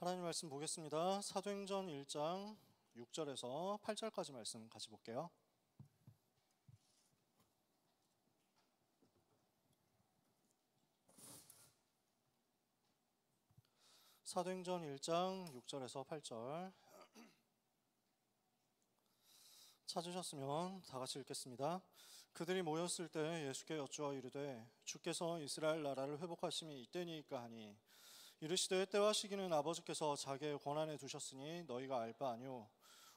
하나님 말씀 보겠습니다. 사도행전 1장 6절에서 8절까지 말씀 같이 볼게요. 사도행전 1장 6절에서 8절 찾으셨으면 다 같이 읽겠습니다. 그들이 모였을 때 예수께 여쭈어 이르되 주께서 이스라엘 나라를 회복하심이 이때니까 하니 이르시되 때와 시기는 아버지께서 자기의 권한에 두셨으니 너희가 알 바 아니오.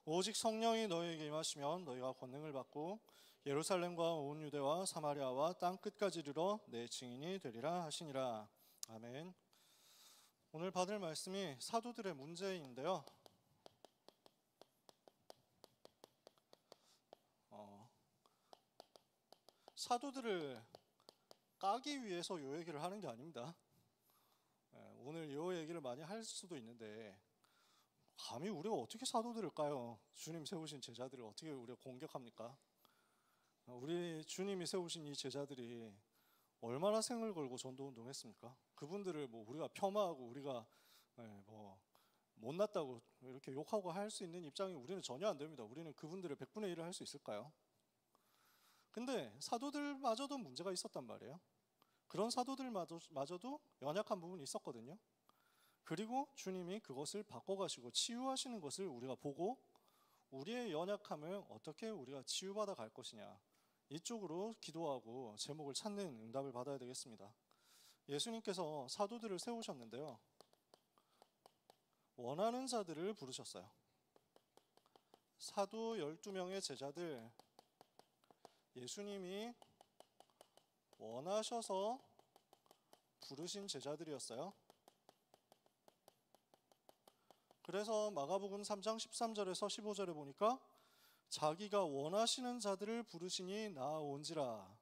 오직 성령이 너희에게 임하시면 너희가 권능을 받고 예루살렘과 온 유대와 사마리아와 땅 끝까지 이르러 내 증인이 되리라 하시니라. 아멘. 오늘 받을 말씀이 사도들의 문제인데요. 사도들을 까기 위해서 이 얘기를 하는 게 아닙니다. 오늘 이 얘기를 많이 할 수도 있는데 감히 우리가 어떻게 사도들을 까요? 주님 세우신 제자들을 어떻게 우리가 공격합니까? 우리 주님이 세우신 이 제자들이 얼마나 생을 걸고 전도운동 했습니까? 그분들을 우리가 폄하하고 우리가 못났다고 이렇게 욕하고 할 수 있는 입장이 우리는 전혀 안 됩니다. 우리는 그분들의 100분의 1을 할 수 있을까요? 근데 사도들마저도 문제가 있었단 말이에요. 그런 사도들마저도 연약한 부분이 있었거든요. 그리고 주님이 그것을 바꿔가시고 치유하시는 것을 우리가 보고 우리의 연약함을 어떻게 우리가 치유받아 갈 것이냐, 이쪽으로 기도하고 제목을 찾는 응답을 받아야 되겠습니다. 예수님께서 사도들을 세우셨는데요, 원하는 자들을 부르셨어요. 사도 12명의 제자들, 예수님이 원하셔서 부르신 제자들이었어요. 그래서 마가복음 3장 13절에서 15절에 보니까 자기가 원하시는 자들을 부르시니 나아온지라.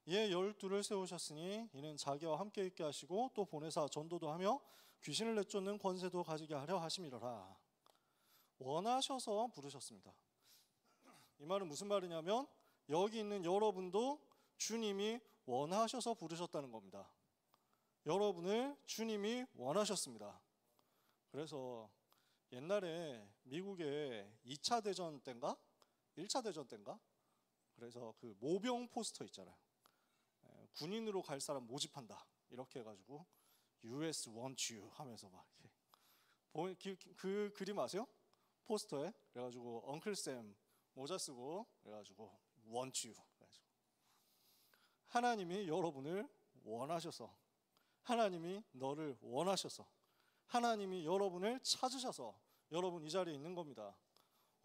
이에 12를 세우셨으니 이는 자기와 함께 있게 하시고 또 보내사 전도도 하며 귀신을 내쫓는 권세도 가지게 하려 하심이로라. 원하셔서 부르셨습니다. 이 말은 무슨 말이냐면 여기 있는 여러분도 주님이 원하셔서 부르셨다는 겁니다. 여러분을 주님이 원하셨습니다. 그래서 옛날에 미국의 2차 대전 때인가? 1차 대전 때인가? 그래서 그 모병 포스터 있잖아요. 군인으로 갈 사람 모집한다. 이렇게 해가지고 US want you 하면서 막 이렇게. 그 그림 아세요? 포스터에. 그래가지고 엉클쌤 모자 쓰고 그래가지고 want you. 그래가지고 하나님이 여러분을 원하셔서, 하나님이 너를 원하셔서, 하나님이 여러분을 찾으셔서 여러분 이 자리에 있는 겁니다.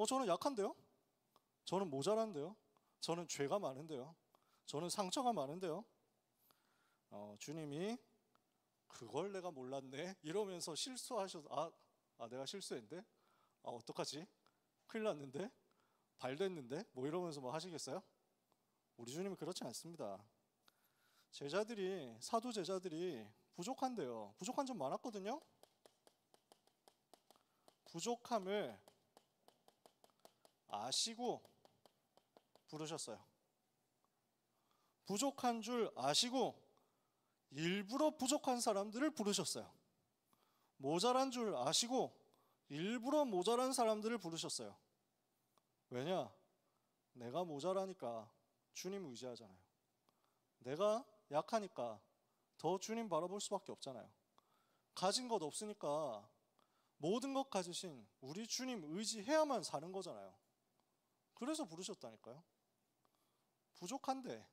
저는 약한데요? 저는 모자란데요? 저는 죄가 많은데요? 저는 상처가 많은데요? 주님이 그걸 내가 몰랐네 이러면서 실수하셔서 내가 실수했는데? 어떡하지? 큰일 났는데? 발됐는데? 이러면서 하시겠어요? 우리 주님은 그렇지 않습니다. 제자들이, 사도 제자들이 부족한데요. 부족한 점 많았거든요. 부족함을 아시고 부르셨어요. 부족한 줄 아시고 일부러 부족한 사람들을 부르셨어요. 모자란 줄 아시고 일부러 모자란 사람들을 부르셨어요. 왜냐? 내가 모자라니까 주님 의지하잖아요. 내가 약하니까 더 주님 바라볼 수밖에 없잖아요. 가진 것 없으니까 모든 것 가지신 우리 주님 의지해야만 사는 거잖아요. 그래서 부르셨다니까요. 부족한데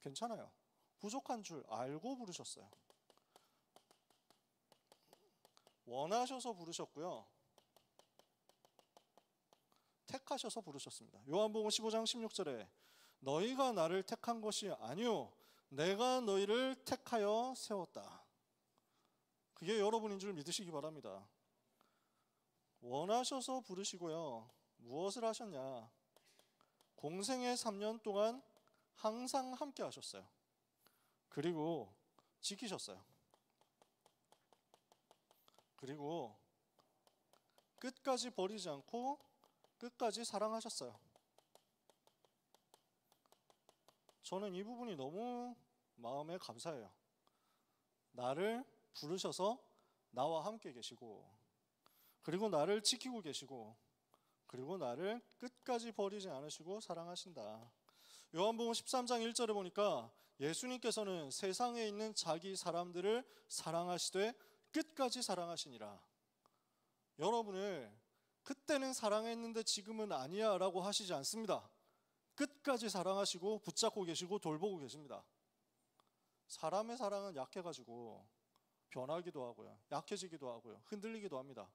괜찮아요. 부족한 줄 알고 부르셨어요. 원하셔서 부르셨고요, 택하셔서 부르셨습니다. 요한복음 15장 16절에 너희가 나를 택한 것이 아니오 내가 너희를 택하여 세웠다. 그게 여러분인 줄 믿으시기 바랍니다. 원하셔서 부르시고요, 무엇을 하셨냐? 공생의 3년 동안 항상 함께 하셨어요. 그리고 지키셨어요. 그리고 끝까지 버리지 않고 끝까지 사랑하셨어요. 저는 이 부분이 너무 마음에 감사해요. 나를 부르셔서 나와 함께 계시고 그리고 나를 지키고 계시고 그리고 나를 끝까지 버리지 않으시고 사랑하신다. 요한복음 13장 1절에 보니까 예수님께서는 세상에 있는 자기 사람들을 사랑하시되 끝까지 사랑하시니라. 여러분을 그때는 사랑했는데 지금은 아니야 라고 하시지 않습니다. 끝까지 사랑하시고 붙잡고 계시고 돌보고 계십니다. 사람의 사랑은 약해가지고 변하기도 하고요, 약해지기도 하고요, 흔들리기도 합니다.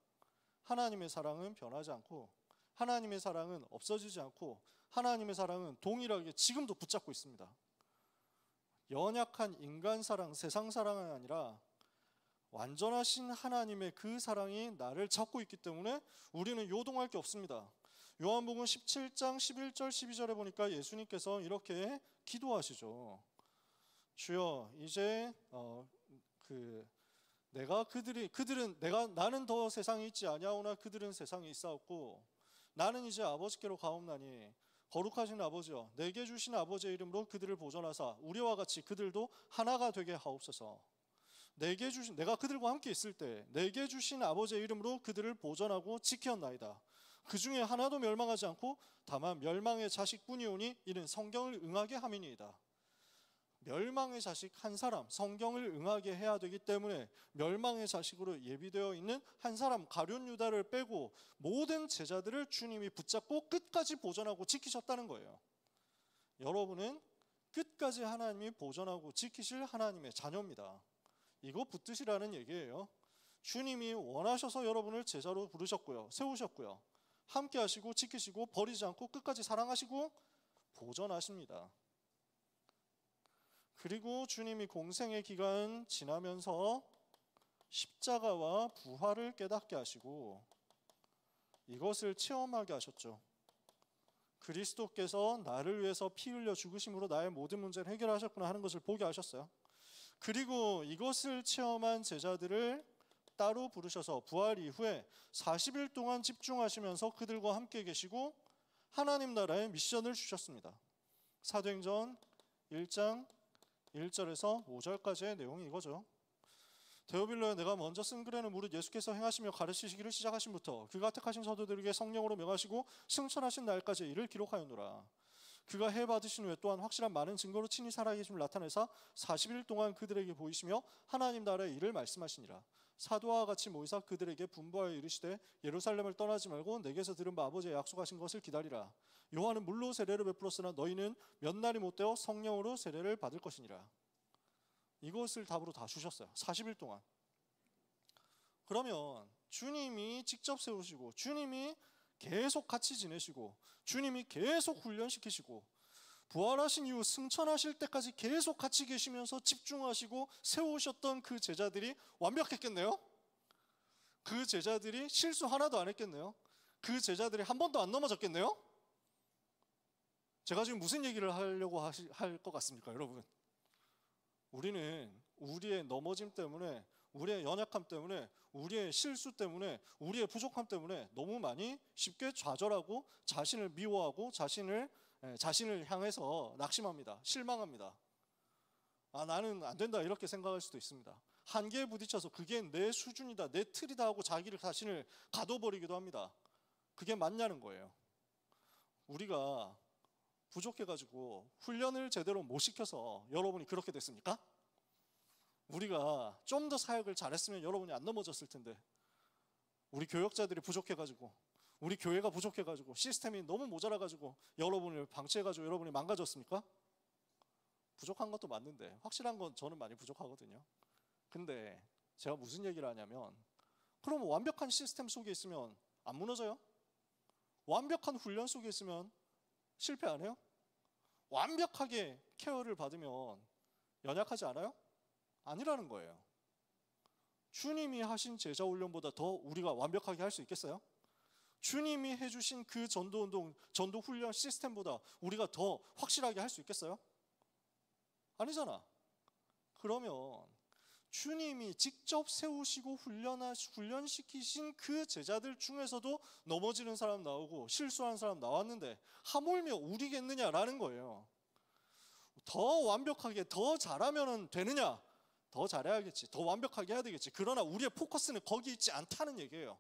하나님의 사랑은 변하지 않고 하나님의 사랑은 없어지지 않고 하나님의 사랑은 동일하게 지금도 붙잡고 있습니다. 연약한 인간 사랑, 세상 사랑이 아니라 완전하신 하나님의 그 사랑이 나를 잡고 있기 때문에 우리는 요동할 게 없습니다. 요한복음 17장 11절 12절에 보니까 예수님께서 이렇게 기도하시죠. 주여, 이제 나는 더 세상에 있지 아니하오나 그들은 세상에 있사옵고 나는 이제 아버지께로 가옵나니 거룩하신 아버지여, 내게 주신 아버지의 이름으로 그들을 보존하사 우리와 같이 그들도 하나가 되게 하옵소서. 내가 그들과 함께 있을 때 내게 주신 아버지의 이름으로 그들을 보존하고 지켰나이다. 그 중에 하나도 멸망하지 않고 다만 멸망의 자식뿐이오니 이는 성경을 응하게 함이니이다. 멸망의 자식 한 사람, 성경을 응하게 해야 되기 때문에 멸망의 자식으로 예비되어 있는 한 사람 가룟 유다를 빼고 모든 제자들을 주님이 붙잡고 끝까지 보존하고 지키셨다는 거예요. 여러분은 끝까지 하나님이 보존하고 지키실 하나님의 자녀입니다. 이거 붙드시라는 얘기예요. 주님이 원하셔서 여러분을 제자로 부르셨고요, 세우셨고요, 함께 하시고 지키시고 버리지 않고 끝까지 사랑하시고 보존하십니다. 그리고 주님이 공생의 기간 지나면서 십자가와 부활을 깨닫게 하시고 이것을 체험하게 하셨죠. 그리스도께서 나를 위해서 피 흘려 죽으심으로 나의 모든 문제를 해결하셨구나 하는 것을 보게 하셨어요. 그리고 이것을 체험한 제자들을 따로 부르셔서 부활 이후에 40일 동안 집중하시면서 그들과 함께 계시고 하나님 나라의 미션을 주셨습니다. 사도행전 1장 1절에서 5절까지의 내용이 이거죠. 데오빌로에 내가 먼저 쓴 글에는 무릇 예수께서 행하시며 가르치시기를 시작하심부터 그가 택하신 사도들에게 성령으로 명하시고 승천하신 날까지 이를 기록하였노라. 그가 해 받으신 후에 또한 확실한 많은 증거로 친히 살아계심을 나타내사 40일 동안 그들에게 보이시며 하나님 나라의 일을 말씀하시니라. 사도와 같이 모이사 그들에게 분부하여 이르시되 예루살렘을 떠나지 말고 내게서 들은 바 아버지의 약속하신 것을 기다리라. 요한은 물로 세례를 베풀었으나 너희는 몇 날이 못되어 성령으로 세례를 받을 것이니라. 이것을 답으로 다 주셨어요. 40일 동안. 그러면 주님이 직접 세우시고 주님이 계속 같이 지내시고 주님이 계속 훈련시키시고 부활하신 이후 승천하실 때까지 계속 같이 계시면서 집중하시고 세우셨던 그 제자들이 완벽했겠네요? 그 제자들이 실수 하나도 안 했겠네요? 그 제자들이 한 번도 안 넘어졌겠네요? 제가 지금 무슨 얘기를 하려고 할 것 같습니까, 여러분? 우리는 우리의 넘어짐 때문에, 우리의 연약함 때문에, 우리의 실수 때문에, 우리의 부족함 때문에 너무 많이 쉽게 좌절하고 자신을 미워하고 자신을 향해서 낙심합니다. 실망합니다. 나는 안 된다 이렇게 생각할 수도 있습니다. 한계에 부딪혀서 그게 내 수준이다, 내 틀이다 하고 자신을 가둬버리기도 합니다. 그게 맞냐는 거예요. 우리가 부족해가지고 훈련을 제대로 못 시켜서 여러분이 그렇게 됐습니까? 우리가 좀 더 사역을 잘했으면 여러분이 안 넘어졌을 텐데, 우리 교역자들이 부족해가지고, 우리 교회가 부족해가지고, 시스템이 너무 모자라가지고 여러분을 방치해가지고 여러분이 망가졌습니까? 부족한 것도 맞는데 확실한 건 저는 많이 부족하거든요. 근데 제가 무슨 얘기를 하냐면, 그럼 완벽한 시스템 속에 있으면 안 무너져요? 완벽한 훈련 속에 있으면 실패 안 해요? 완벽하게 케어를 받으면 연약하지 않아요? 아니라는 거예요. 주님이 하신 제자 훈련보다 더 우리가 완벽하게 할 수 있겠어요? 주님이 해주신 그 전도 훈련 시스템보다 우리가 더 확실하게 할 수 있겠어요? 아니잖아. 그러면 주님이 직접 세우시고 훈련시키신 그 제자들 중에서도 넘어지는 사람 나오고 실수하는 사람 나왔는데 하물며 우리겠느냐라는 거예요. 더 완벽하게 더 잘하면 되느냐? 더 잘해야겠지, 더 완벽하게 해야 되겠지. 그러나 우리의 포커스는 거기 있지 않다는 얘기예요.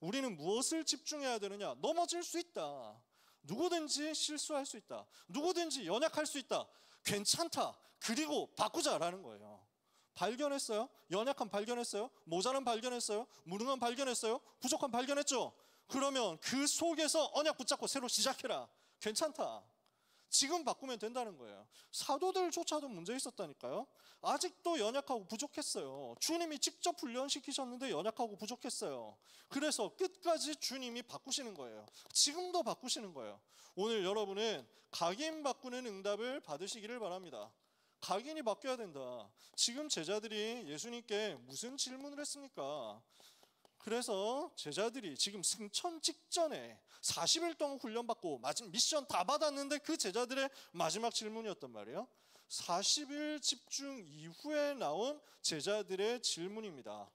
우리는 무엇을 집중해야 되느냐? 넘어질 수 있다. 누구든지 실수할 수 있다. 누구든지 연약할 수 있다. 괜찮다. 그리고 바꾸자라는 거예요. 발견했어요? 연약함 발견했어요? 모자람 발견했어요? 무능함 발견했어요? 부족함 발견했죠? 그러면 그 속에서 언약 붙잡고 새로 시작해라. 괜찮다. 지금 바꾸면 된다는 거예요. 사도들조차도 문제 있었다니까요. 아직도 연약하고 부족했어요. 주님이 직접 훈련시키셨는데 연약하고 부족했어요. 그래서 끝까지 주님이 바꾸시는 거예요. 지금도 바꾸시는 거예요. 오늘 여러분은 각인 바꾸는 응답을 받으시기를 바랍니다. 각인이 바뀌어야 된다. 지금 제자들이 예수님께 무슨 질문을 했습니까? 그래서 제자들이 지금 승천 직전에 40일 동안 훈련받고 마지막 미션 다 받았는데 그 제자들의 마지막 질문이었단 말이에요. 40일 집중 이후에 나온 제자들의 질문입니다.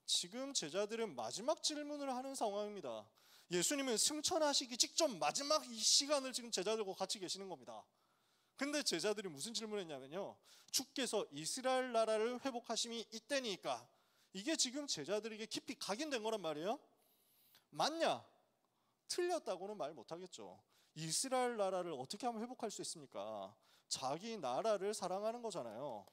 지금 제자들은 마지막 질문을 하는 상황입니다. 예수님은 승천하시기 직전 마지막 이 시간을 지금 제자들과 같이 계시는 겁니다. 근데 제자들이 무슨 질문을 했냐면요, 주께서 이스라엘 나라를 회복하심이 이때니까. 이게 지금 제자들에게 깊이 각인된 거란 말이에요. 맞냐? 틀렸다고는 말 못하겠죠. 이스라엘 나라를 어떻게 하면 회복할 수 있습니까? 자기 나라를 사랑하는 거잖아요.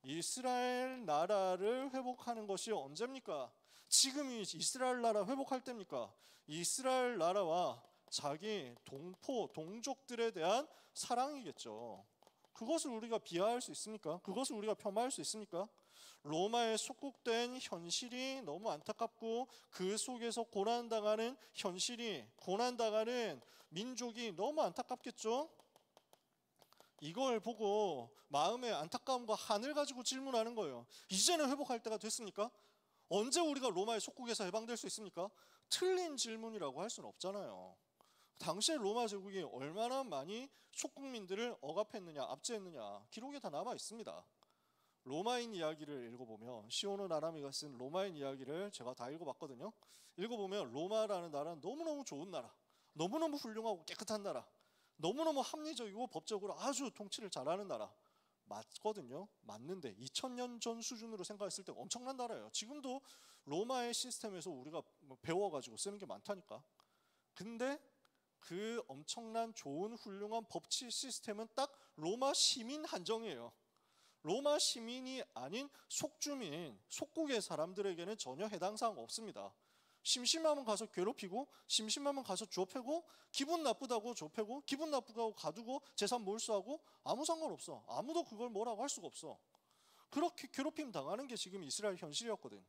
이스라엘 나라를 회복하는 것이 언제입니까? 지금이 이스라엘 나라 회복할 때입니까? 이스라엘 나라와 자기 동포, 동족들에 대한 사랑이겠죠. 그것을 우리가 비하할 수 있습니까? 그것을 우리가 폄하할 수 있습니까? 로마에 속국된 현실이 너무 안타깝고 그 속에서 고난당하는 현실이, 고난당하는 민족이 너무 안타깝겠죠? 이걸 보고 마음의 안타까움과 한을 가지고 질문하는 거예요. 이제는 회복할 때가 됐습니까? 언제 우리가 로마의 속국에서 해방될 수 있습니까? 틀린 질문이라고 할 수는 없잖아요. 당시에 로마 제국이 얼마나 많이 속국민들을 억압했느냐, 압제했느냐 기록에 다 남아 있습니다. 로마인 이야기를 읽어보면, 시오노 나라미가 쓴 로마인 이야기를 제가 다 읽어봤거든요. 읽어보면 로마라는 나라는 너무너무 좋은 나라, 너무너무 훌륭하고 깨끗한 나라, 너무너무 합리적이고 법적으로 아주 통치를 잘하는 나라 맞거든요. 맞는데 2000년 전 수준으로 생각했을 때 엄청난 나라예요. 지금도 로마의 시스템에서 우리가 배워가지고 쓰는 게 많다니까. 근데 그 엄청난 좋은 훌륭한 법치 시스템은 딱 로마 시민 한정이에요. 로마 시민이 아닌 속주민, 속국의 사람들에게는 전혀 해당 사항 없습니다. 심심하면 가서 괴롭히고, 심심하면 가서 좁혀고, 기분 나쁘다고 좁혀고, 기분 나쁘다고 가두고, 재산 몰수하고 아무 상관없어. 아무도 그걸 뭐라고 할 수가 없어. 그렇게 괴롭힘 당하는 게 지금 이스라엘 현실이었거든.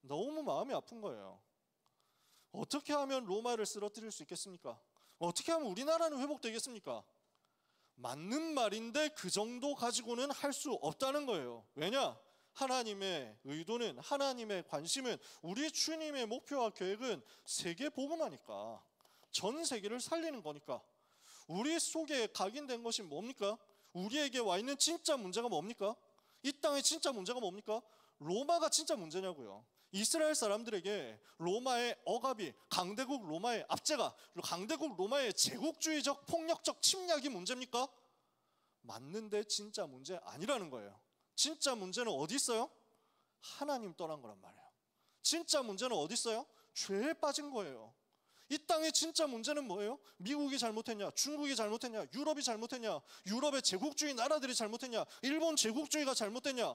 너무 마음이 아픈 거예요. 어떻게 하면 로마를 쓰러뜨릴 수 있겠습니까? 어떻게 하면 우리나라는 회복되겠습니까? 맞는 말인데 그 정도 가지고는 할 수 없다는 거예요. 왜냐? 하나님의 의도는, 하나님의 관심은, 우리 주님의 목표와 계획은 세계 복음하니까, 전 세계를 살리는 거니까. 우리 속에 각인된 것이 뭡니까? 우리에게 와 있는 진짜 문제가 뭡니까? 이 땅의 진짜 문제가 뭡니까? 로마가 진짜 문제냐고요. 이스라엘 사람들에게 로마의 억압이, 강대국 로마의 압제가, 강대국 로마의 제국주의적 폭력적 침략이 문제입니까? 맞는데 진짜 문제 아니라는 거예요. 진짜 문제는 어디 있어요? 하나님 떠난 거란 말이에요. 진짜 문제는 어디 있어요? 죄에 빠진 거예요. 이 땅의 진짜 문제는 뭐예요? 미국이 잘못했냐? 중국이 잘못했냐? 유럽이 잘못했냐? 유럽의 제국주의 나라들이 잘못했냐? 일본 제국주의가 잘못했냐?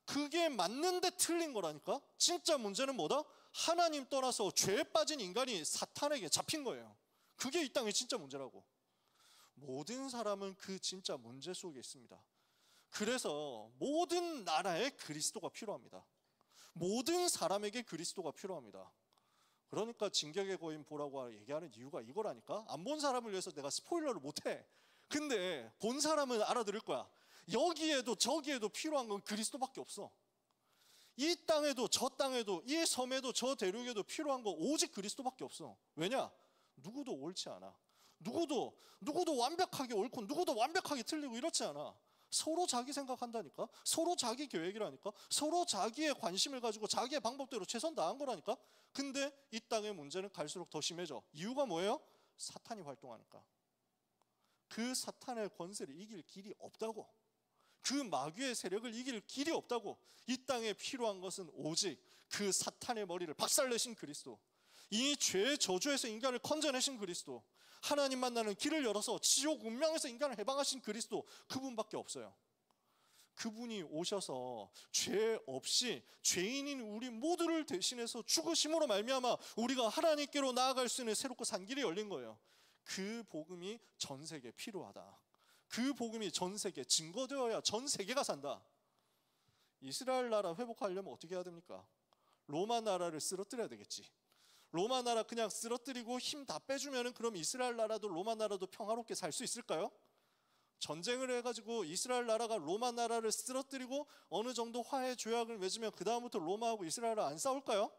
그게 맞는데 틀린 거라니까? 진짜 문제는 뭐다? 하나님 떠나서 죄에 빠진 인간이 사탄에게 잡힌 거예요. 그게 이 땅의 진짜 문제라고. 모든 사람은 그 진짜 문제 속에 있습니다. 그래서 모든 나라에 그리스도가 필요합니다. 모든 사람에게 그리스도가 필요합니다. 그러니까 진격의 거인 보라고 얘기하는 이유가 이거라니까. 안 본 사람을 위해서 내가 스포일러를 못해. 근데 본 사람은 알아들을 거야. 여기에도 저기에도 필요한 건 그리스도밖에 없어. 이 땅에도 저 땅에도, 이 섬에도 저 대륙에도 필요한 건 오직 그리스도밖에 없어. 왜냐? 누구도 옳지 않아. 누구도 완벽하게 옳고 누구도 완벽하게 틀리고 이렇지 않아. 서로 자기 생각한다니까. 서로 자기 계획이라니까. 서로 자기의 관심을 가지고 자기의 방법대로 최선 다한 거라니까. 근데 이 땅의 문제는 갈수록 더 심해져. 이유가 뭐예요? 사탄이 활동하니까. 그 사탄의 권세를 이길 길이 없다고. 그 마귀의 세력을 이길 길이 없다고. 이 땅에 필요한 것은 오직 그 사탄의 머리를 박살내신 그리스도, 이 죄의 저주에서 인간을 건져내신 그리스도, 하나님 만나는 길을 열어서 지옥 운명에서 인간을 해방하신 그리스도, 그분밖에 없어요. 그분이 오셔서 죄 없이 죄인인 우리 모두를 대신해서 죽으심으로 말미암아 우리가 하나님께로 나아갈 수 있는 새롭고 산 길이 열린 거예요. 그 복음이 전 세계에 필요하다. 그 복음이 전 세계에 증거되어야 전 세계가 산다. 이스라엘 나라 회복하려면 어떻게 해야 됩니까? 로마 나라를 쓰러뜨려야 되겠지. 로마 나라 그냥 쓰러뜨리고 힘 다 빼주면은 그럼 이스라엘 나라도 로마 나라도 평화롭게 살 수 있을까요? 전쟁을 해가지고 이스라엘 나라가 로마 나라를 쓰러뜨리고 어느 정도 화해 조약을 맺으면 그 다음부터 로마하고 이스라엘은 안 싸울까요?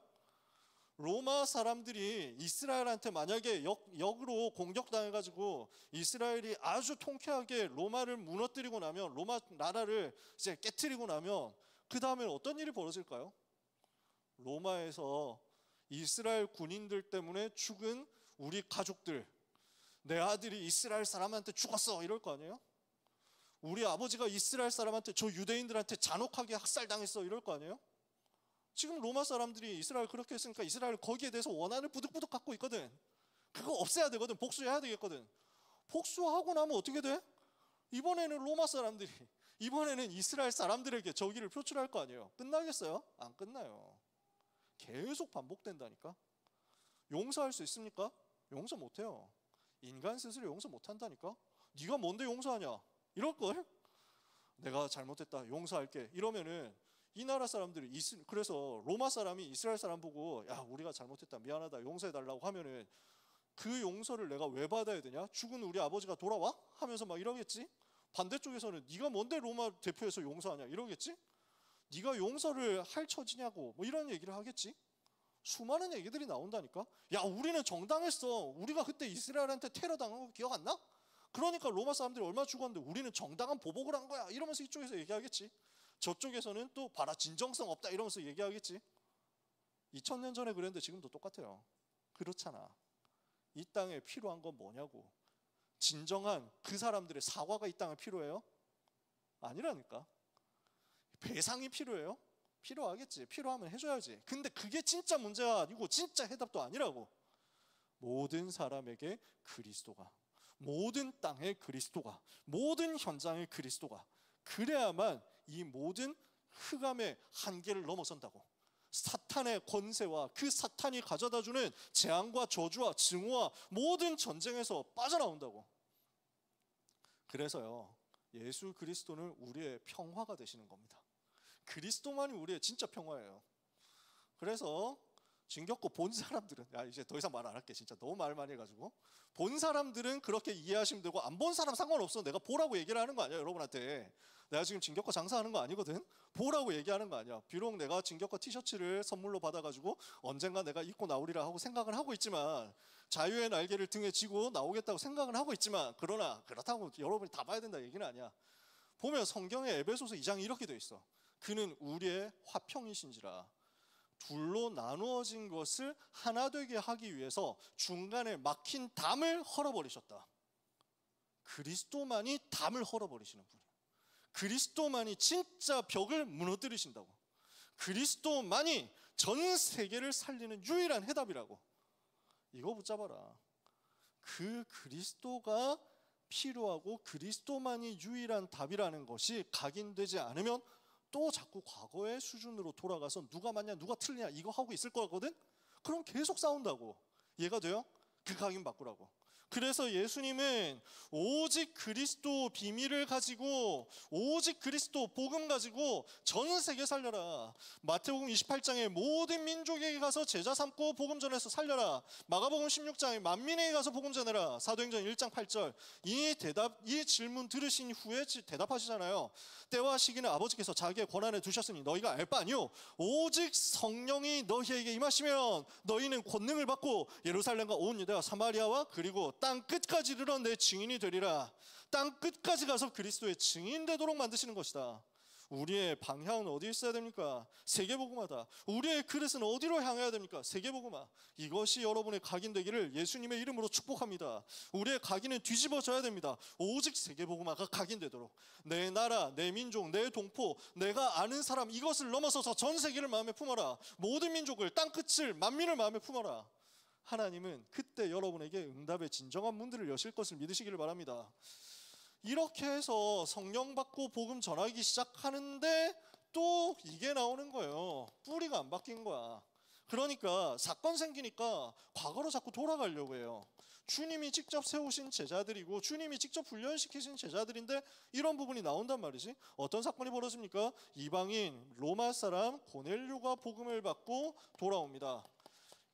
로마 사람들이 이스라엘한테 만약에 역으로 공격당해가지고 이스라엘이 아주 통쾌하게 로마를 무너뜨리고 나면, 로마 나라를 이제 깨트리고 나면 그 다음에 어떤 일이 벌어질까요? 로마에서 이스라엘 군인들 때문에 죽은 우리 가족들, 내 아들이 이스라엘 사람한테 죽었어 이럴 거 아니에요? 우리 아버지가 이스라엘 사람한테, 저 유대인들한테 잔혹하게 학살당했어 이럴 거 아니에요? 지금 로마 사람들이 이스라엘 그렇게 했으니까 이스라엘 거기에 대해서 원한을 부득부득 갖고 있거든. 그거 없애야 되거든. 복수해야 되겠거든. 복수하고 나면 어떻게 돼? 이번에는 로마 사람들이, 이번에는 이스라엘 사람들에게 저기를 표출할 거 아니에요? 끝나겠어요? 안 끝나요. 계속 반복된다니까. 용서할 수 있습니까? 용서 못해요. 인간 스스로 용서 못한다니까. 네가 뭔데 용서하냐 이럴걸? 내가 잘못했다 용서할게 이러면은 이 나라 사람들이, 그래서 로마 사람이 이스라엘 사람 보고 야 우리가 잘못했다 미안하다 용서해달라고 하면은 그 용서를 내가 왜 받아야 되냐? 죽은 우리 아버지가 돌아와? 하면서 막 이러겠지? 반대쪽에서는 네가 뭔데 로마 대표해서 용서하냐 이러겠지? 네가 용서를 할 처지냐고 뭐 이런 얘기를 하겠지? 수많은 얘기들이 나온다니까. 야 우리는 정당했어. 우리가 그때 이스라엘한테 테러 당한 거 기억 안 나? 그러니까 로마 사람들이 얼마나 죽었는데 우리는 정당한 보복을 한 거야 이러면서 이쪽에서 얘기하겠지. 저쪽에서는 또 봐라 진정성 없다 이러면서 얘기하겠지. 2000년 전에 그랬는데 지금도 똑같아요. 그렇잖아. 이 땅에 필요한 건 뭐냐고. 진정한 그 사람들의 사과가 이 땅에 필요해요? 아니라니까. 배상이 필요해요? 필요하겠지. 필요하면 해줘야지. 근데 그게 진짜 문제가 아니고 진짜 해답도 아니라고. 모든 사람에게 그리스도가, 모든 땅의 그리스도가, 모든 현장의 그리스도가, 그래야만 이 모든 흑암의 한계를 넘어선다고. 사탄의 권세와 그 사탄이 가져다주는 재앙과 저주와 증오와 모든 전쟁에서 빠져나온다고. 그래서요, 예수 그리스도는 우리의 평화가 되시는 겁니다. 그리스도만이 우리의 진짜 평화예요. 그래서 진격고 본 사람들은, 야 이제 더 이상 말 안 할게. 진짜 너무 말 많이 해가지고. 본 사람들은 그렇게 이해하시면 되고 안 본 사람 상관없어. 내가 보라고 얘기를 하는 거 아니야 여러분한테. 내가 지금 진격거 장사하는 거 아니거든. 보라고 얘기하는 거 아니야. 비록 내가 진격거 티셔츠를 선물로 받아가지고 언젠가 내가 입고 나오리라 하고 생각을 하고 있지만, 자유의 날개를 등에 지고 나오겠다고 생각을 하고 있지만, 그러나 그렇다고 여러분이 다 봐야 된다 얘기는 아니야. 보면 성경에 에베소서 2장이 이렇게 돼 있어. 그는 우리의 화평이신지라 둘로 나누어진 것을 하나 되게 하기 위해서 중간에 막힌 담을 헐어버리셨다. 그리스도만이 담을 헐어버리시는 분이에요. 그리스도만이 진짜 벽을 무너뜨리신다고. 그리스도만이 전 세계를 살리는 유일한 해답이라고. 이거 붙잡아라. 그 그리스도가 필요하고 그리스도만이 유일한 답이라는 것이 각인되지 않으면 또 자꾸 과거의 수준으로 돌아가서 누가 맞냐 누가 틀리냐 이거 하고 있을 거거든. 그럼 계속 싸운다고. 이해가 돼요? 그 각인 바꾸라고. 그래서 예수님은 오직 그리스도 비밀을 가지고, 오직 그리스도 복음 가지고 전 세계 살려라. 마태복음 28장에 모든 민족에게 가서 제자 삼고 복음 전해서 살려라. 마가복음 16장에 만민에게 가서 복음 전해라. 사도행전 1장 8절. 이 질문 들으신 후에 대답하시잖아요. 때와 시기는 아버지께서 자기의 권한에 두셨으니 너희가 알 바 아니요 오직 성령이 너희에게 임하시면 너희는 권능을 받고 예루살렘과 온 유대와 사마리아와 그리고 땅 끝까지 이르러 내 증인이 되리라. 땅 끝까지 가서 그리스도의 증인 되도록 만드시는 것이다. 우리의 방향은 어디 있어야 됩니까? 세계복음화다. 우리의 그릇은 어디로 향해야 됩니까? 세계복음화. 이것이 여러분의 각인되기를 예수님의 이름으로 축복합니다. 우리의 각인은 뒤집어져야 됩니다. 오직 세계복음화가 각인되도록. 내 나라, 내 민족, 내 동포, 내가 아는 사람, 이것을 넘어서서 전 세계를 마음에 품어라. 모든 민족을, 땅끝을, 만민을 마음에 품어라. 하나님은 그때 여러분에게 응답의 진정한 문들을 여실 것을 믿으시기를 바랍니다. 이렇게 해서 성령 받고 복음 전하기 시작하는데 또 이게 나오는 거예요. 뿌리가 안 바뀐 거야. 그러니까 사건 생기니까 과거로 자꾸 돌아가려고 해요. 주님이 직접 세우신 제자들이고 주님이 직접 훈련시키신 제자들인데 이런 부분이 나온단 말이지. 어떤 사건이 벌어집니까? 이방인 로마 사람 고넬료가 복음을 받고 돌아옵니다.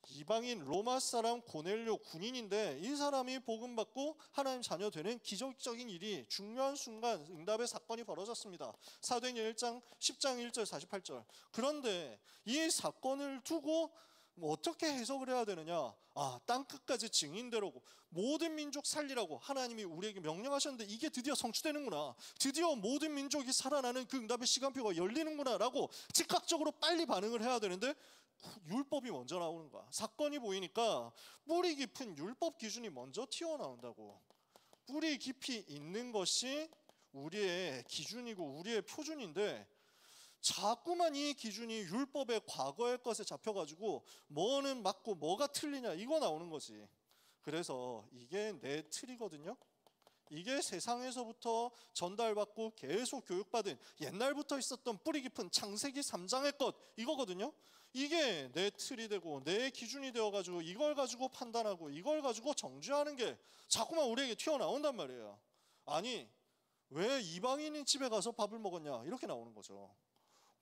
이방인 로마 사람 고넬료 군인인데 이 사람이 복음 받고 하나님 자녀 되는 기적적인 일이 중요한 순간 응답의 사건이 벌어졌습니다. 사도행전 10장 1절 48절. 그런데 이 사건을 두고 어떻게 해석을 해야 되느냐? 땅 끝까지 증인되라고 모든 민족 살리라고 하나님이 우리에게 명령하셨는데 이게 드디어 성취되는구나. 드디어 모든 민족이 살아나는 그 응답의 시간표가 열리는구나 라고 즉각적으로 빨리 반응을 해야 되는데 율법이 먼저 나오는 거야. 사건이 보이니까 뿌리 깊은 율법 기준이 먼저 튀어나온다고. 뿌리 깊이 있는 것이 우리의 기준이고 우리의 표준인데 자꾸만 이 기준이 율법의 과거의 것에 잡혀가지고 뭐는 맞고 뭐가 틀리냐 이거 나오는 거지. 그래서 이게 내 틀이거든요. 이게 세상에서부터 전달받고 계속 교육받은 옛날부터 있었던 뿌리 깊은 창세기 3장의 것 이거거든요. 이게 내 틀이 되고 내 기준이 되어가지고 이걸 가지고 판단하고 이걸 가지고 정죄하는 게 자꾸만 우리에게 튀어나온단 말이에요. 아니 왜 이방인인 집에 가서 밥을 먹었냐 이렇게 나오는 거죠.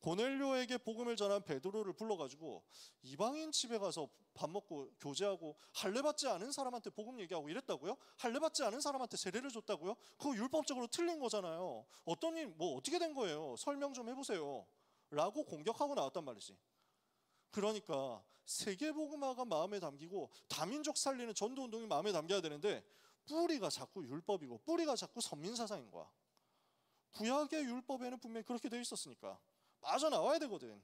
고넬료에게 복음을 전한 베드로를 불러가지고 이방인 집에 가서 밥 먹고 교제하고 할례받지 않은 사람한테 복음 얘기하고 이랬다고요? 할례받지 않은 사람한테 세례를 줬다고요? 그거 율법적으로 틀린 거잖아요. 어떤 일 뭐 어떻게 된 거예요? 설명 좀 해보세요 라고 공격하고 나왔단 말이지. 그러니까 세계복음화가 마음에 담기고 다민족 살리는 전도운동이 마음에 담겨야 되는데 뿌리가 자꾸 율법이고 뿌리가 자꾸 선민사상인 거야. 구약의 율법에는 분명히 그렇게 되어 있었으니까 빠져나와야 되거든.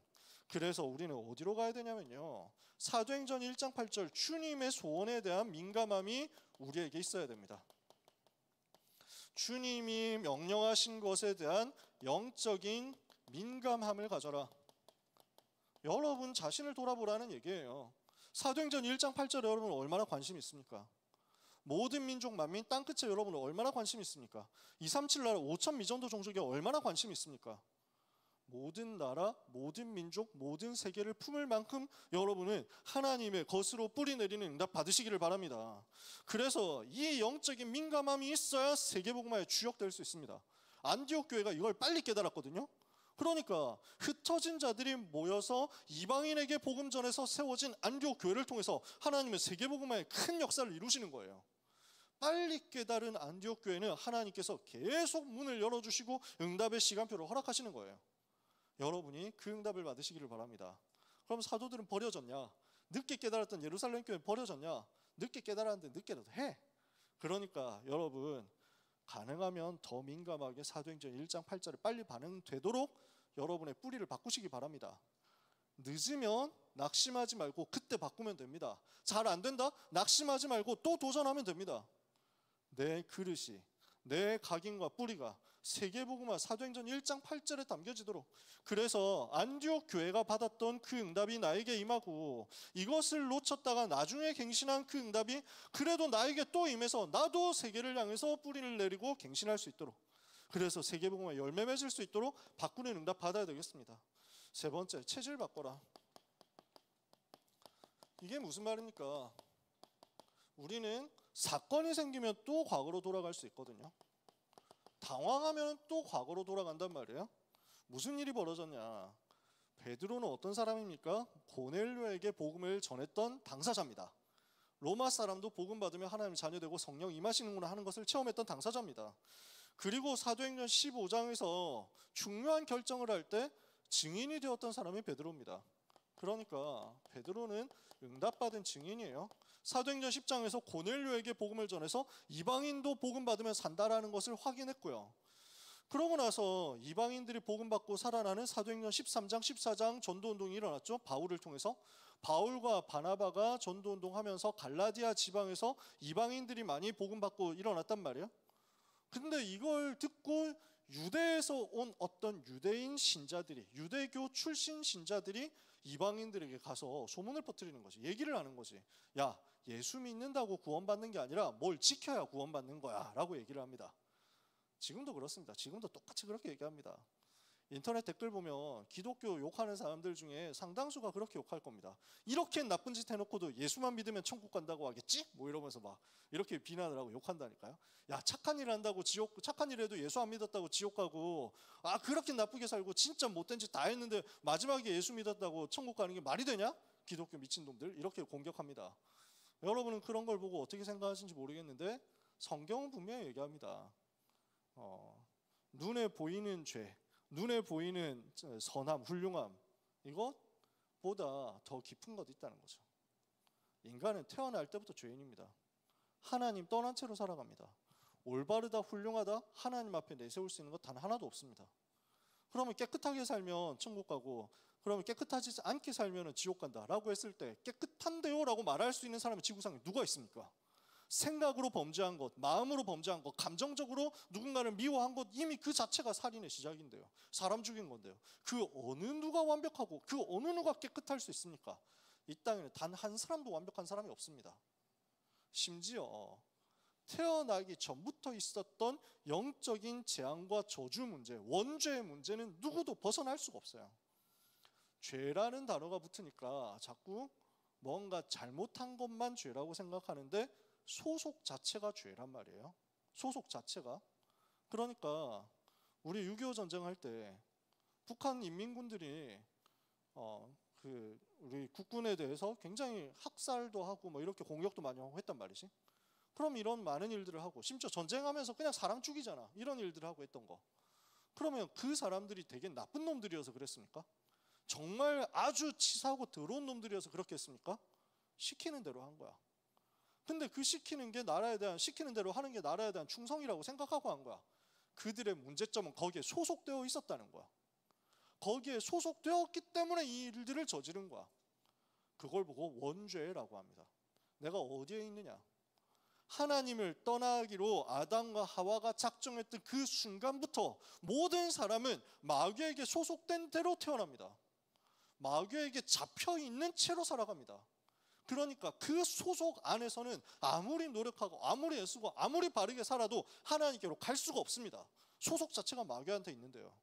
그래서 우리는 어디로 가야 되냐면요, 사도행전 1장 8절 주님의 소원에 대한 민감함이 우리에게 있어야 됩니다. 주님이 명령하신 것에 대한 영적인 민감함을 가져라. 여러분 자신을 돌아보라는 얘기예요. 사도행전 1장 8절에 여러분 얼마나 관심이 있습니까? 모든 민족 만민 땅끝에 여러분 얼마나 관심이 있습니까? 237 나라 5천 미전도 종족에 얼마나 관심이 있습니까? 모든 나라, 모든 민족, 모든 세계를 품을 만큼 여러분은 하나님의 것으로 뿌리 내리는 응답 받으시기를 바랍니다. 그래서 이 영적인 민감함이 있어야 세계복음화의 주역될 수 있습니다. 안디옥 교회가 이걸 빨리 깨달았거든요. 그러니까 흩어진 자들이 모여서 이방인에게 복음 전해서 세워진 안디옥 교회를 통해서 하나님의 세계복음화의 큰 역사를 이루시는 거예요. 빨리 깨달은 안디옥 교회는 하나님께서 계속 문을 열어주시고 응답의 시간표를 허락하시는 거예요. 여러분이 그 응답을 받으시기를 바랍니다. 그럼 사도들은 버려졌냐? 늦게 깨달았던 예루살렘 교회는 버려졌냐? 늦게 깨달았는데 늦게라도 해. 그러니까 여러분 가능하면 더 민감하게 사도행전 1장 8절에 빨리 반응되도록 여러분의 뿌리를 바꾸시기 바랍니다. 늦으면 낙심하지 말고 그때 바꾸면 됩니다. 잘 안 된다? 낙심하지 말고 또 도전하면 됩니다. 내 그릇이, 내 각인과 뿌리가 세계복음화 사도행전 1장 8절에 담겨지도록. 그래서 안디옥 교회가 받았던 그 응답이 나에게 임하고 이것을 놓쳤다가 나중에 갱신한 그 응답이 그래도 나에게 또 임해서 나도 세계를 향해서 뿌리를 내리고 갱신할 수 있도록, 그래서 세계복음화 열매 맺을 수 있도록 바꾸는 응답 받아야 되겠습니다. 세 번째, 체질 바꿔라. 이게 무슨 말입니까? 우리는 사건이 생기면 또 과거로 돌아갈 수 있거든요. 당황하면 또 과거로 돌아간단 말이에요. 무슨 일이 벌어졌냐? 베드로는 어떤 사람입니까? 고넬료에게 복음을 전했던 당사자입니다. 로마 사람도 복음 받으면 하나님 자녀되고 성령 임하시는구나 하는 것을 체험했던 당사자입니다. 그리고 사도행전 15장에서 중요한 결정을 할 때 증인이 되었던 사람이 베드로입니다. 그러니까 베드로는 응답받은 증인이에요. 사도행전 10장에서 고넬료에게 복음을 전해서 이방인도 복음 받으면 산다라는 것을 확인했고요. 그러고 나서 이방인들이 복음 받고 살아나는 사도행전 13장, 14장 전도운동이 일어났죠. 바울을 통해서. 바울과 바나바가 전도운동하면서 갈라디아 지방에서 이방인들이 많이 복음 받고 일어났단 말이에요. 근데 이걸 듣고 유대에서 온 어떤 유대인 신자들이, 유대교 출신 신자들이 이방인들에게 가서 소문을 퍼뜨리는 거지. 얘기를 하는 거지. 야, 예수 믿는다고 구원받는 게 아니라 뭘 지켜야 구원받는 거야 라고 얘기를 합니다. 지금도 그렇습니다. 지금도 똑같이 그렇게 얘기합니다. 인터넷 댓글 보면 기독교 욕하는 사람들 중에 상당수가 그렇게 욕할 겁니다. 이렇게 나쁜 짓 해놓고도 예수만 믿으면 천국 간다고 하겠지? 뭐 이러면서 막 이렇게 비난을 하고 욕한다니까요. 야, 착한 일 한다고 지옥, 착한 일 해도 예수 안 믿었다고 지옥 가고, 아 그렇게 나쁘게 살고 진짜 못된 짓 다 했는데 마지막에 예수 믿었다고 천국 가는 게 말이 되냐? 기독교 미친놈들, 이렇게 공격합니다. 여러분은 그런 걸 보고 어떻게 생각하시는지 모르겠는데 성경은 분명히 얘기합니다. 눈에 보이는 죄, 눈에 보이는 선함, 훌륭함, 이것보다 더 깊은 것도 있다는 거죠. 인간은 태어날 때부터 죄인입니다. 하나님 떠난 채로 살아갑니다. 올바르다, 훌륭하다, 하나님 앞에 내세울 수 있는 것 단 하나도 없습니다. 그러면 깨끗하게 살면 천국 가고, 그러면 깨끗하지 않게 살면 지옥 간다 라고 했을 때 깨끗한데요 라고 말할 수 있는 사람이 지구상에 누가 있습니까? 생각으로 범죄한 것, 마음으로 범죄한 것, 감정적으로 누군가를 미워한 것, 이미 그 자체가 살인의 시작인데요. 사람 죽인 건데요. 그 어느 누가 완벽하고 그 어느 누가 깨끗할 수 있습니까? 이 땅에는 단 한 사람도 완벽한 사람이 없습니다. 심지어 태어나기 전부터 있었던 영적인 재앙과 저주 문제, 원죄의 문제는 누구도 벗어날 수가 없어요. 죄라는 단어가 붙으니까 자꾸 뭔가 잘못한 것만 죄라고 생각하는데 소속 자체가 죄란 말이에요. 소속 자체가. 그러니까 우리 6.25 전쟁할 때 북한 인민군들이 우리 국군에 대해서 굉장히 학살도 하고 뭐 이렇게 공격도 많이 하고 했단 말이지. 그럼 이런 많은 일들을 하고, 심지어 전쟁하면서 그냥 사람 죽이잖아, 이런 일들을 하고 했던 거. 그러면 그 사람들이 되게 나쁜 놈들이어서 그랬습니까? 정말 아주 치사하고 더러운 놈들이어서 그렇게 했습니까? 시키는 대로 한 거야. 근데 그 시키는 대로 하는 게 나라에 대한 충성이라고 생각하고 한 거야. 그들의 문제점은 거기에 소속되어 있었다는 거야. 거기에 소속되었기 때문에 이 일들을 저지른 거야. 그걸 보고 원죄라고 합니다. 내가 어디에 있느냐? 하나님을 떠나기로 아담과 하와가 작정했던 그 순간부터 모든 사람은 마귀에게 소속된 대로 태어납니다. 마귀에게 잡혀있는 채로 살아갑니다. 그러니까 그 소속 안에서는 아무리 노력하고 아무리 애쓰고 아무리 바르게 살아도 하나님께로 갈 수가 없습니다. 소속 자체가 마귀한테 있는데요.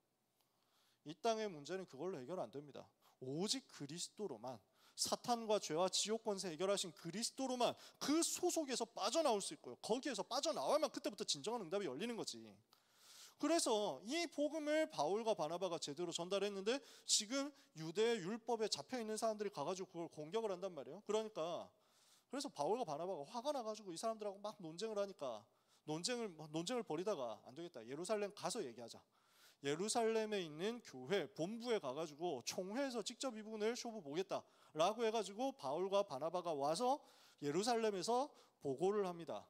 이 땅의 문제는 그걸로 해결 안 됩니다. 오직 그리스도로만, 사탄과 죄와 지옥 권세 해결하신 그리스도로만 그 소속에서 빠져나올 수 있고요. 거기에서 빠져나와야만 그때부터 진정한 응답이 열리는 거지. 그래서 이 복음을 바울과 바나바가 제대로 전달했는데 지금 유대 율법에 잡혀있는 사람들이 가가지고 그걸 공격을 한단 말이에요. 그래서 바울과 바나바가 화가 나가지고 이 사람들하고 막 논쟁을 하니까 논쟁을 벌이다가 안 되겠다, 예루살렘 가서 얘기하자. 예루살렘에 있는 교회 본부에 가가지고 총회에서 직접 이 부분을 쇼부 보겠다 라고 해가지고 바울과 바나바가 와서 예루살렘에서 보고를 합니다.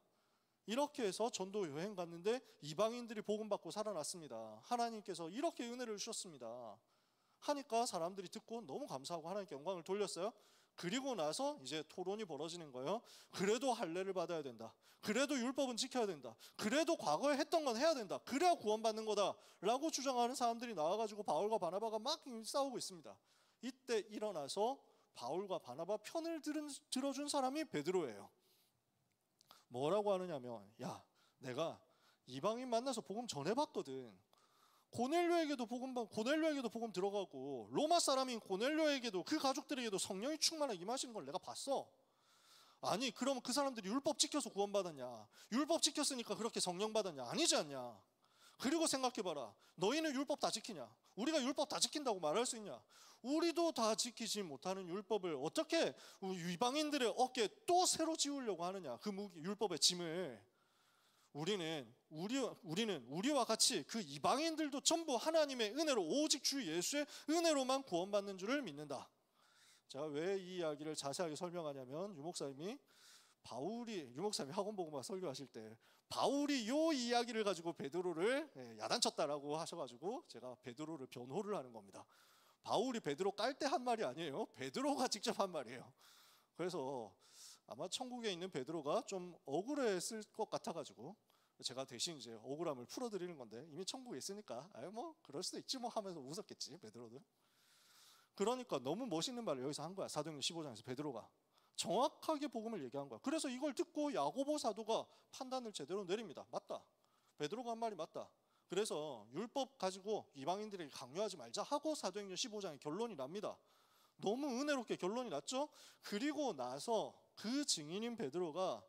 이렇게 해서 전도 여행 갔는데 이방인들이 복음 받고 살아났습니다. 하나님께서 이렇게 은혜를 주셨습니다 하니까 사람들이 듣고 너무 감사하고 하나님께 영광을 돌렸어요. 그리고 나서 이제 토론이 벌어지는 거예요. 그래도 할례를 받아야 된다, 그래도 율법은 지켜야 된다, 그래도 과거에 했던 건 해야 된다, 그래야 구원받는 거다 라고 주장하는 사람들이 나와가지고 바울과 바나바가 막 싸우고 있습니다. 이때 일어나서 바울과 바나바 편을 들어준 사람이 베드로예요. 뭐라고 하느냐면, 야, 내가 이방인 만나서 복음 전해봤거든. 고넬료에게도 복음 들어가고 로마 사람인 고넬료에게도 그 가족들에게도 성령이 충만하게 임하시는 걸 내가 봤어. 아니 그럼 그 사람들이 율법 지켜서 구원받았냐? 율법 지켰으니까 그렇게 성령 받았냐? 아니지 않냐? 그리고 생각해봐라, 너희는 율법 다 지키냐? 우리가 율법 다 지킨다고 말할 수 있냐? 우리도 다 지키지 못하는 율법을 어떻게 이방인들의 어깨에 또 새로 지우려고 하느냐? 그 율법의 짐을. 우리는 우리와 같이 그 이방인들도 전부 하나님의 은혜로, 오직 주 예수의 은혜로만 구원받는 줄을 믿는다. 제가 왜 이 이야기를 자세하게 설명하냐면, 유목사님이 학원 보고 막 설교하실 때 바울이 요 이야기를 가지고 베드로를 야단쳤다라고 하셔가지고 제가 베드로를 변호를 하는 겁니다. 바울이 베드로 깔 때 한 말이 아니에요. 베드로가 직접 한 말이에요. 그래서 아마 천국에 있는 베드로가 좀 억울했을 것 같아가지고 제가 대신 이제 억울함을 풀어드리는 건데 이미 천국에 있으니까 뭐 그럴 수도 있지 뭐 하면서 웃었겠지 베드로도. 그러니까 너무 멋있는 말을 여기서 한 거야. 사도행전 15장에서 베드로가 정확하게 복음을 얘기한 거야. 그래서 이걸 듣고 야고보 사도가 판단을 제대로 내립니다. 맞다, 베드로가 한 말이 맞다. 그래서 율법 가지고 이방인들에게 강요하지 말자 하고 사도행전 15장에 결론이 납니다. 너무 은혜롭게 결론이 났죠. 그리고 나서 그 증인인 베드로가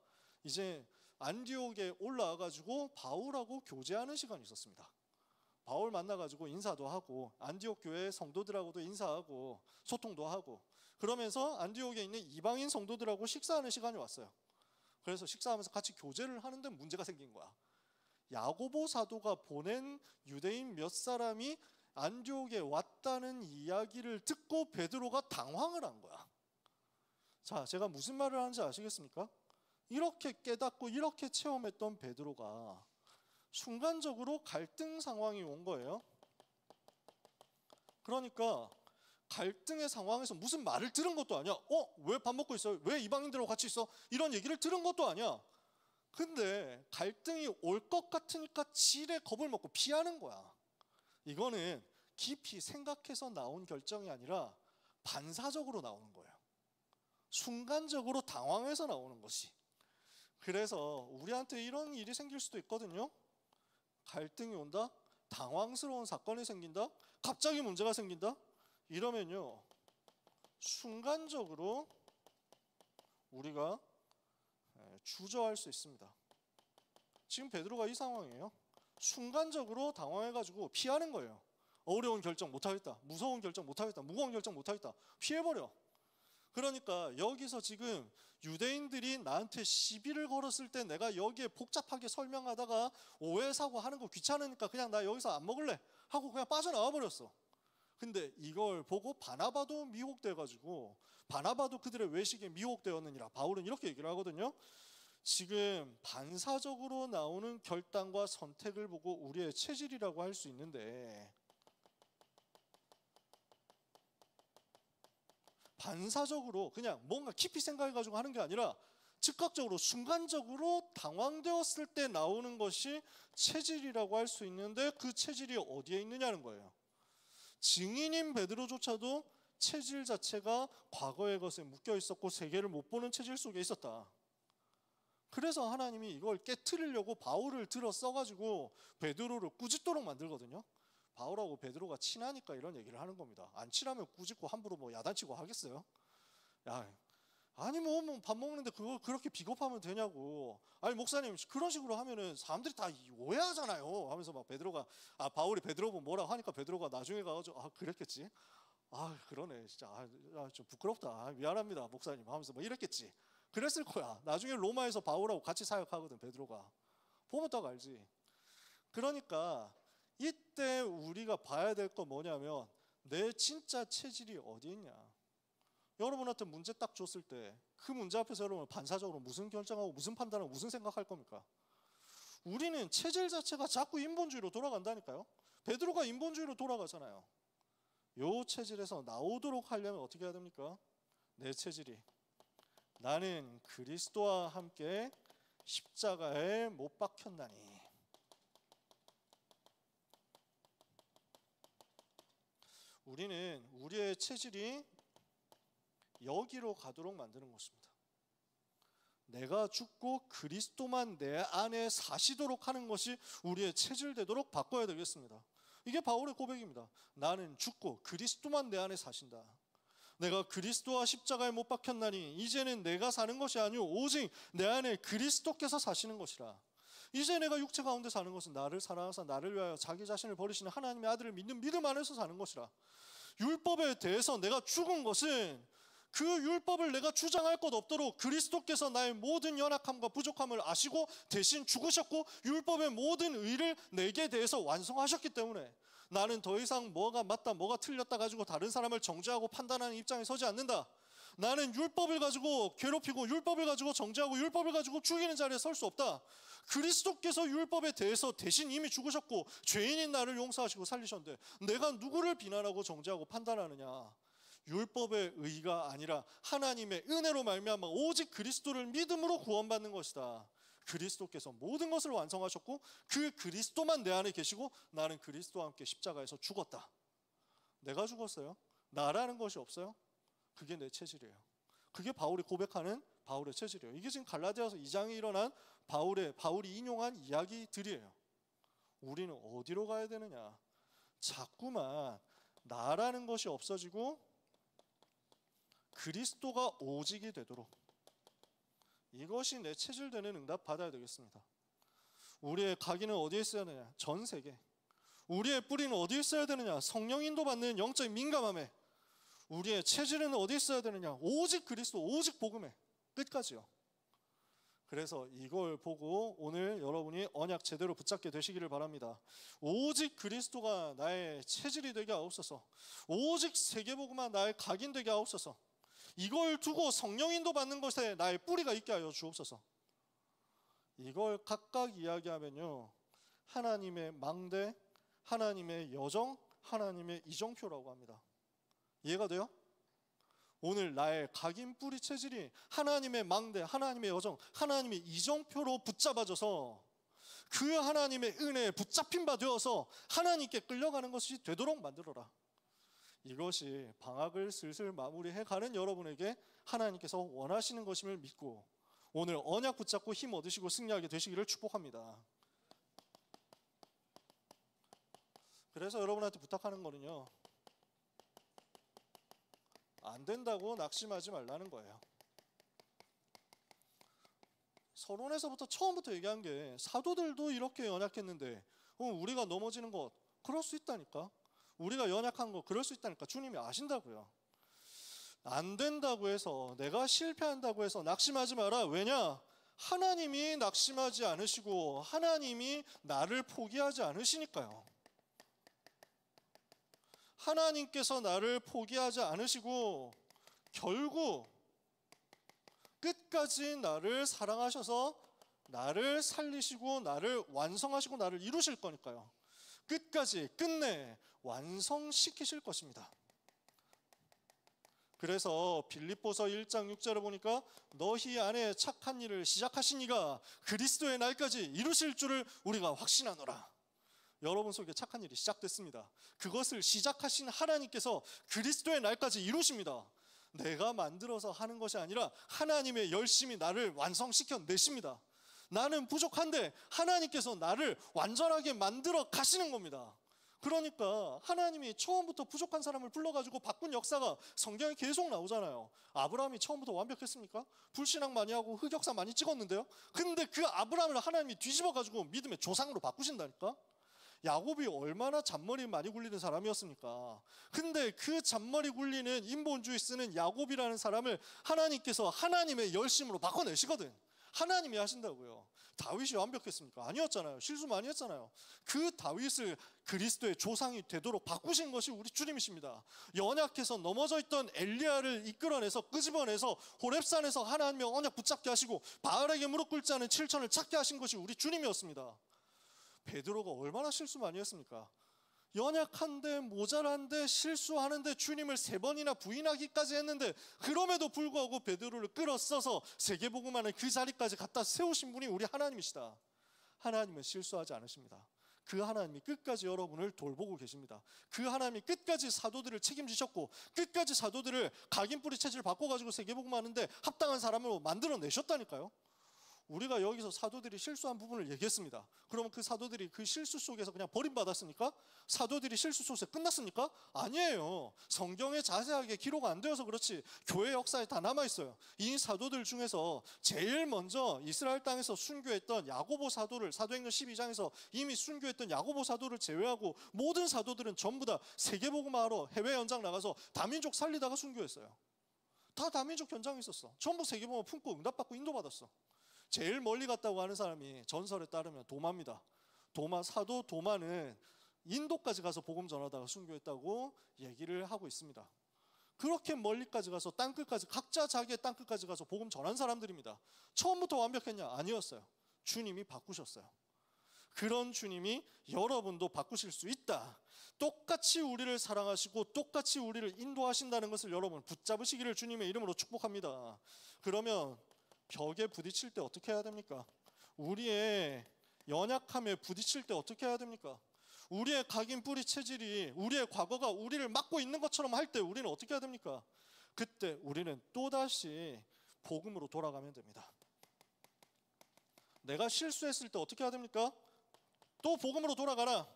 이제 안디옥에 올라와가지고 바울하고 교제하는 시간이 있었습니다. 바울 만나가지고 인사도 하고 안디옥 교회 성도들하고도 인사하고 소통도 하고 그러면서 안디옥에 있는 이방인 성도들하고 식사하는 시간이 왔어요. 그래서 식사하면서 같이 교제를 하는데 문제가 생긴 거야. 야고보 사도가 보낸 유대인 몇 사람이 안디옥에 왔다는 이야기를 듣고 베드로가 당황을 한 거야. 자, 제가 무슨 말을 하는지 아시겠습니까? 이렇게 깨닫고 이렇게 체험했던 베드로가 순간적으로 갈등 상황이 온 거예요. 그러니까 갈등의 상황에서 무슨 말을 들은 것도 아니야. 왜 밥 먹고 있어요? 왜 이방인들하고 같이 있어? 이런 얘기를 들은 것도 아니야. 근데 갈등이 올 것 같으니까 지레 겁을 먹고 피하는 거야. 이거는 깊이 생각해서 나온 결정이 아니라 반사적으로 나오는 거예요. 순간적으로 당황해서 나오는 것이. 그래서 우리한테 이런 일이 생길 수도 있거든요. 갈등이 온다, 당황스러운 사건이 생긴다, 갑자기 문제가 생긴다. 이러면요 순간적으로 우리가 주저할 수 있습니다. 지금 베드로가 이 상황이에요. 순간적으로 당황해가지고 피하는 거예요. 어려운 결정 못하겠다, 무서운 결정 못하겠다, 무거운 결정 못하겠다, 피해버려. 그러니까 여기서 지금 유대인들이 나한테 시비를 걸었을 때 내가 여기에 복잡하게 설명하다가 오해 사고 하는 거 귀찮으니까 그냥 나 여기서 안 먹을래 하고 그냥 빠져나와 버렸어. 근데 이걸 보고 바나바도 미혹돼가지고, 바나바도 그들의 외식에 미혹되었느니라. 바울은 이렇게 얘기를 하거든요. 지금 반사적으로 나오는 결단과 선택을 보고 우리의 체질이라고 할 수 있는데, 반사적으로 그냥 뭔가 깊이 생각해가지고 하는 게 아니라 즉각적으로 순간적으로 당황되었을 때 나오는 것이 체질이라고 할 수 있는데, 그 체질이 어디에 있느냐는 거예요. 증인인 베드로조차도 체질 자체가 과거의 것에 묶여 있었고 세계를 못 보는 체질 속에 있었다. 그래서 하나님이 이걸 깨트리려고 바울을 들어 써가지고 베드로를 꾸짖도록 만들거든요. 바울하고 베드로가 친하니까 이런 얘기를 하는 겁니다. 안 친하면 꾸짖고 함부로 뭐 야단치고 하겠어요? 야, 아니 뭐 밥 먹는데 그걸 그렇게 비겁하면 되냐고. 아니 목사님 그런 식으로 하면은 사람들이 다 오해하잖아요 하면서 막 베드로가, 바울이 베드로 보고 뭐라고 하니까 베드로가 나중에 가가지고 그랬겠지, 그러네 진짜, 좀 부끄럽다, 미안합니다 목사님 하면서 뭐 이랬겠지. 그랬을 거야. 나중에 로마에서 바울하고 같이 사역하거든 베드로가. 보면 딱 알지. 그러니까 이때 우리가 봐야 될 거 뭐냐면 내 진짜 체질이 어디 있냐. 여러분한테 문제 딱 줬을 때 그 문제 앞에서 여러분 반사적으로 무슨 결정하고 무슨 판단하고 무슨 생각할 겁니까? 우리는 체질 자체가 자꾸 인본주의로 돌아간다니까요. 베드로가 인본주의로 돌아가잖아요. 요 체질에서 나오도록 하려면 어떻게 해야 됩니까? 내 체질이 나는 그리스도와 함께 십자가에 못 박혔나니. 우리는 우리의 체질이 여기로 가도록 만드는 것입니다. 내가 죽고 그리스도만 내 안에 사시도록 하는 것이 우리의 체질 되도록 바꿔야 되겠습니다. 이게 바울의 고백입니다. 나는 죽고 그리스도만 내 안에 사신다. 내가 그리스도와 십자가에 못 박혔나니 이제는 내가 사는 것이 아니오 오직 내 안에 그리스도께서 사시는 것이라. 이제 내가 육체 가운데 사는 것은 나를 사랑하사 나를 위하여 자기 자신을 버리시는 하나님의 아들을 믿는 믿음 안에서 사는 것이라. 율법에 대해서 내가 죽은 것은 그 율법을 내가 주장할 것 없도록 그리스도께서 나의 모든 연약함과 부족함을 아시고 대신 죽으셨고 율법의 모든 의를 내게 대해서 완성하셨기 때문에 나는 더 이상 뭐가 맞다 뭐가 틀렸다 가지고 다른 사람을 정죄하고 판단하는 입장에 서지 않는다. 나는 율법을 가지고 괴롭히고 율법을 가지고 정죄하고 율법을 가지고 죽이는 자리에 설 수 없다. 그리스도께서 율법에 대해서 대신 이미 죽으셨고 죄인인 나를 용서하시고 살리셨는데 내가 누구를 비난하고 정죄하고 판단하느냐. 율법의 의가 아니라 하나님의 은혜로 말미암아 오직 그리스도를 믿음으로 구원받는 것이다. 그리스도께서 모든 것을 완성하셨고 그 그리스도만 내 안에 계시고 나는 그리스도와 함께 십자가에서 죽었다. 내가 죽었어요. 나라는 것이 없어요. 그게 내 체질이에요. 그게 바울이 고백하는 바울의 체질이에요. 이게 지금 갈라디아서 2장에 일어난 바울이 인용한 이야기들이에요. 우리는 어디로 가야 되느냐? 자꾸만 나라는 것이 없어지고 그리스도가 오직이 되도록, 이것이 내 체질되는 응답 받아야 되겠습니다. 우리의 각인은 어디에 있어야 되느냐? 전 세계. 우리의 뿌리는 어디에 있어야 되느냐? 성령 인도받는 영적인 민감함에. 우리의 체질은 어디에 있어야 되느냐? 오직 그리스도, 오직 복음에. 끝까지요. 그래서 이걸 보고 오늘 여러분이 언약 제대로 붙잡게 되시기를 바랍니다. 오직 그리스도가 나의 체질이 되게 하옵소서. 오직 세계복음만 나의 각인되게 하옵소서. 이걸 두고 성령 인도 받는 것에 나의 뿌리가 있게 하여 주옵소서. 이걸 각각 이야기하면요, 하나님의 망대, 하나님의 여정, 하나님의 이정표라고 합니다. 이해가 돼요? 오늘 나의 각인 뿌리 체질이 하나님의 망대, 하나님의 여정, 하나님의 이정표로 붙잡아져서 그 하나님의 은혜에 붙잡힌 바 되어서 하나님께 끌려가는 것이 되도록 만들어라. 이것이 방학을 슬슬 마무리해 가는 여러분에게 하나님께서 원하시는 것임을 믿고 오늘 언약 붙잡고 힘 얻으시고 승리하게 되시기를 축복합니다. 그래서 여러분한테 부탁하는 거는요, 안 된다고 낙심하지 말라는 거예요. 서론에서부터 처음부터 얘기한 게 사도들도 이렇게 연약했는데 우리가 넘어지는 것 그럴 수 있다니까. 우리가 연약한 거 그럴 수 있다니까. 주님이 아신다고요. 안 된다고 해서, 내가 실패한다고 해서 낙심하지 마라. 왜냐? 하나님이 낙심하지 않으시고 하나님이 나를 포기하지 않으시니까요. 하나님께서 나를 포기하지 않으시고 결국 끝까지 나를 사랑하셔서 나를 살리시고 나를 완성하시고 나를 이루실 거니까요. 끝까지 끝내 완성시키실 것입니다. 그래서 빌립보서 1장 6절을 보니까 너희 안에 착한 일을 시작하신 이가 그리스도의 날까지 이루실 줄을 우리가 확신하노라. 여러분 속에 착한 일이 시작됐습니다. 그것을 시작하신 하나님께서 그리스도의 날까지 이루십니다. 내가 만들어서 하는 것이 아니라 하나님의 열심히 나를 완성시켜 내십니다. 나는 부족한데 하나님께서 나를 완전하게 만들어 가시는 겁니다. 그러니까 하나님이 처음부터 부족한 사람을 불러가지고 바꾼 역사가 성경에 계속 나오잖아요. 아브라함이 처음부터 완벽했습니까? 불신앙 많이 하고 흑역사 많이 찍었는데요. 근데 그 아브라함을 하나님이 뒤집어가지고 믿음의 조상으로 바꾸신다니까. 야곱이 얼마나 잔머리 많이 굴리는 사람이었습니까? 근데 그 잔머리 굴리는 인본주의 쓰는 야곱이라는 사람을 하나님께서 하나님의 열심으로 바꿔내시거든. 하나님이 하신다고요. 다윗이 완벽했습니까? 아니었잖아요. 실수 많이 했잖아요. 그 다윗을 그리스도의 조상이 되도록 바꾸신 것이 우리 주님이십니다. 연약해서 넘어져 있던 엘리야를 이끌어내서 끄집어내서 호렙산에서 하나님의 언약 붙잡게 하시고 바알에게 무릎 꿇지 않은 7천을 찾게 하신 것이 우리 주님이었습니다. 베드로가 얼마나 실수 많이 했습니까? 연약한데 모자란데 실수하는데 주님을 3번이나 부인하기까지 했는데 그럼에도 불구하고 베드로를 끌어써서 세계복음하는 그 자리까지 갖다 세우신 분이 우리 하나님이시다. 하나님은 실수하지 않으십니다. 그 하나님이 끝까지 여러분을 돌보고 계십니다. 그 하나님이 끝까지 사도들을 책임지셨고 끝까지 사도들을 각인뿌리 체질을 바꿔가지고 세계복음하는데 합당한 사람으로 만들어내셨다니까요. 우리가 여기서 사도들이 실수한 부분을 얘기했습니다. 그러면 그 사도들이 그 실수 속에서 그냥 버림받았습니까? 사도들이 실수 속에서 끝났습니까? 아니에요. 성경에 자세하게 기록 안 되어서 그렇지 교회 역사에 다 남아있어요. 이 사도들 중에서 제일 먼저 이스라엘 땅에서 순교했던 야고보 사도를, 사도행전 12장에서 이미 순교했던 야고보 사도를 제외하고 모든 사도들은 전부 다 세계복음하러 해외 연장 나가서 다민족 살리다가 순교했어요. 다 다민족 현장에 있었어. 전부 세계복음 품고 응답받고 인도받았어. 제일 멀리 갔다고 하는 사람이 전설에 따르면 도마입니다. 사도 도마는 인도까지 가서 복음 전하다가 순교했다고 얘기를 하고 있습니다. 그렇게 멀리까지 가서 땅끝까지, 각자 자기의 땅끝까지 가서 복음 전한 사람들입니다. 처음부터 완벽했냐? 아니었어요. 주님이 바꾸셨어요. 그런 주님이 여러분도 바꾸실 수 있다. 똑같이 우리를 사랑하시고 똑같이 우리를 인도하신다는 것을 여러분 붙잡으시기를 주님의 이름으로 축복합니다. 그러면 벽에 부딪힐 때 어떻게 해야 됩니까? 우리의 연약함에 부딪힐 때 어떻게 해야 됩니까? 우리의 각인 뿌리 체질이 우리의 과거가 우리를 막고 있는 것처럼 할 때 우리는 어떻게 해야 됩니까? 그때 우리는 또다시 복음으로 돌아가면 됩니다. 내가 실수했을 때 어떻게 해야 됩니까? 또 복음으로 돌아가라.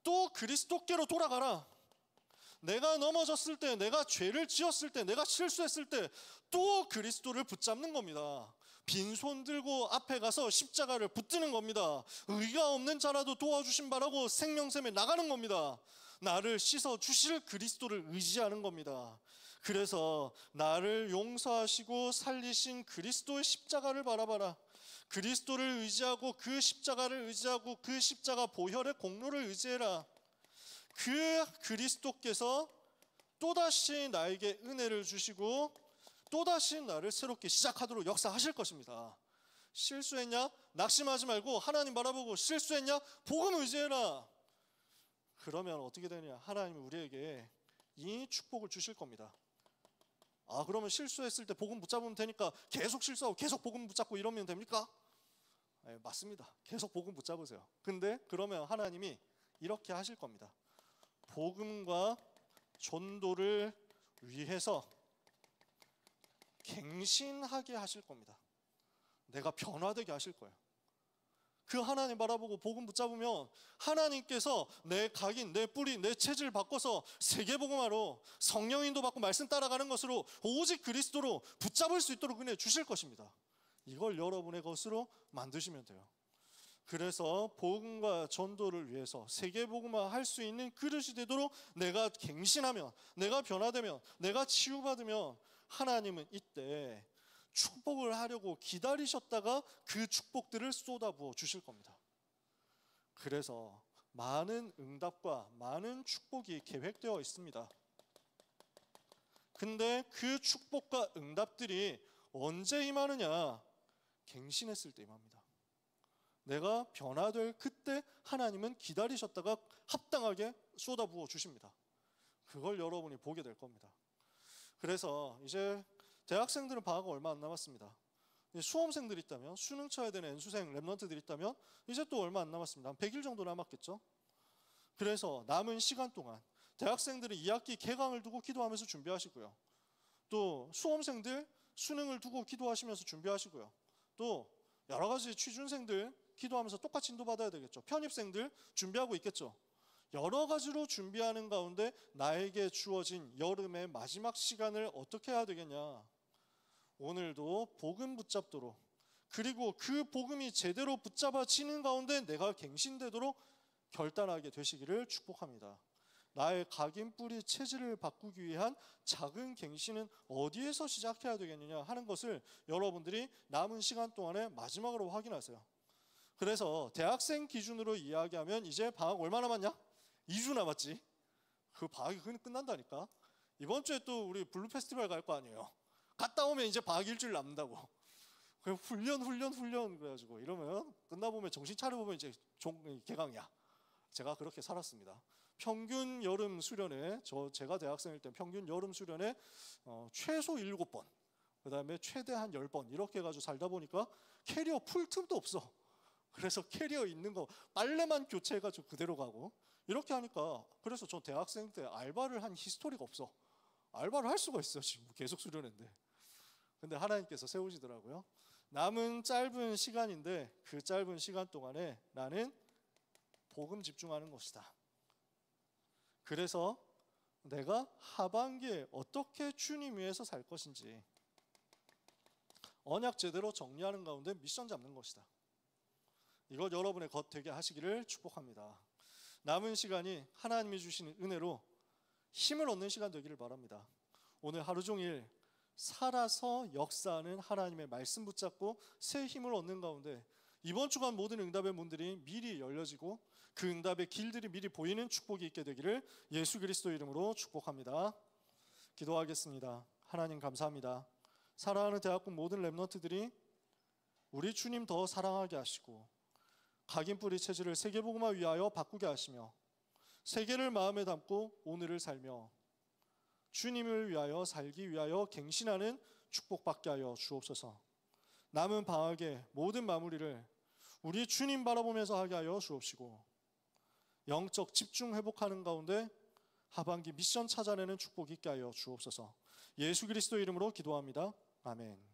또 그리스도께로 돌아가라. 내가 넘어졌을 때, 내가 죄를 지었을 때, 내가 실수했을 때 또 그리스도를 붙잡는 겁니다. 빈손 들고 앞에 가서 십자가를 붙드는 겁니다. 의가 없는 자라도 도와주신 바라고 생명샘에 나가는 겁니다. 나를 씻어 주실 그리스도를 의지하는 겁니다. 그래서 나를 용서하시고 살리신 그리스도의 십자가를 바라봐라. 그리스도를 의지하고 그 십자가를 의지하고 그 십자가 보혈의 공로를 의지해라. 그 그리스도께서 또다시 나에게 은혜를 주시고 또다시 나를 새롭게 시작하도록 역사하실 것입니다. 실수했냐? 낙심하지 말고 하나님 바라보고 실수했냐? 복음 의지해라. 그러면 어떻게 되냐? 하나님이 우리에게 이 축복을 주실 겁니다. 그러면 실수했을 때 복음 붙잡으면 되니까 계속 실수하고 계속 복음 붙잡고 이러면 됩니까? 네, 맞습니다. 계속 복음 붙잡으세요. 근데 그러면 하나님이 이렇게 하실 겁니다. 복음과 전도를 위해서 갱신하게 하실 겁니다. 내가 변화되게 하실 거예요. 그 하나님 바라보고 복음 붙잡으면 하나님께서 내 각인, 내 뿌리, 내 체질을 바꿔서 세계복음화로 성령인도 받고 말씀 따라가는 것으로 오직 그리스도로 붙잡을 수 있도록 은혜 주실 것입니다. 이걸 여러분의 것으로 만드시면 돼요. 그래서 복음과 전도를 위해서 세계복음화 할 수 있는 그릇이 되도록 내가 갱신하면, 내가 변화되면, 내가 치유받으면 하나님은 이때 축복을 하려고 기다리셨다가 그 축복들을 쏟아부어 주실 겁니다. 그래서 많은 응답과 많은 축복이 계획되어 있습니다. 근데 그 축복과 응답들이 언제 임하느냐? 갱신했을 때 임합니다. 내가 변화될 그때 하나님은 기다리셨다가 합당하게 쏟아부어 주십니다. 그걸 여러분이 보게 될 겁니다. 그래서 이제 대학생들은 방학 얼마 안 남았습니다. 수험생들이 있다면, 수능 쳐야 되는 N수생 랩런트들이 있다면 이제 또 얼마 안 남았습니다. 한 100일 정도 남았겠죠. 그래서 남은 시간 동안 대학생들은 2학기 개강을 두고 기도하면서 준비하시고요. 또 수험생들 수능을 두고 기도하시면서 준비하시고요. 또 여러 가지 취준생들 기도하면서 똑같이 인도받아야 되겠죠. 편입생들 준비하고 있겠죠. 여러 가지로 준비하는 가운데 나에게 주어진 여름의 마지막 시간을 어떻게 해야 되겠냐? 오늘도 복음 붙잡도록, 그리고 그 복음이 제대로 붙잡아지는 가운데 내가 갱신되도록 결단하게 되시기를 축복합니다. 나의 각인 뿌리 체질을 바꾸기 위한 작은 갱신은 어디에서 시작해야 되겠느냐 하는 것을 여러분들이 남은 시간 동안에 마지막으로 확인하세요. 그래서 대학생 기준으로 이야기하면 이제 방학 얼마 남았냐? 2주 남았지. 그 방학이 끝난다니까. 이번 주에 또 우리 블루 페스티벌 갈 거 아니에요. 갔다 오면 이제 방학 일주일 남는다고. 그냥 훈련 그래가지고 이러면 끝나보면 정신 차려보면 이제 개강이야. 제가 그렇게 살았습니다. 평균 여름 수련회, 제가 대학생일 때 평균 여름 수련회 최소 7번, 그 다음에 최대 한 10번 이렇게 해가지고 살다 보니까 캐리어 풀 틈도 없어. 그래서 캐리어 있는 거 빨래만 교체해가지고 그대로 가고 이렇게 하니까, 그래서 저 대학생 때 알바를 한 히스토리가 없어. 알바를 할 수가 있어요. 지금 계속 수련회인데. 근데 하나님께서 세우시더라고요. 남은 짧은 시간인데 그 짧은 시간 동안에 나는 복음 집중하는 것이다. 그래서 내가 하반기에 어떻게 주님 위해서 살 것인지 언약 제대로 정리하는 가운데 미션 잡는 것이다. 이걸 여러분의 것 되게 하시기를 축복합니다. 남은 시간이 하나님이 주시는 은혜로 힘을 얻는 시간 되기를 바랍니다. 오늘 하루 종일 살아서 역사하는 하나님의 말씀 붙잡고 새 힘을 얻는 가운데 이번 주간 모든 응답의 문들이 미리 열려지고 그 응답의 길들이 미리 보이는 축복이 있게 되기를 예수 그리스도 이름으로 축복합니다. 기도하겠습니다. 하나님 감사합니다. 사랑하는 대학군 모든 랩런트들이 우리 주님 더 사랑하게 하시고 각인 뿌리 체질을 세계복음화 위하여 바꾸게 하시며 세계를 마음에 담고 오늘을 살며 주님을 위하여 살기 위하여 갱신하는 축복받게 하여 주옵소서. 남은 방학의 모든 마무리를 우리 주님 바라보면서 하게 하여 주옵시고, 영적 집중 회복하는 가운데 하반기 미션 찾아내는 축복 있게 하여 주옵소서. 예수 그리스도 이름으로 기도합니다. 아멘.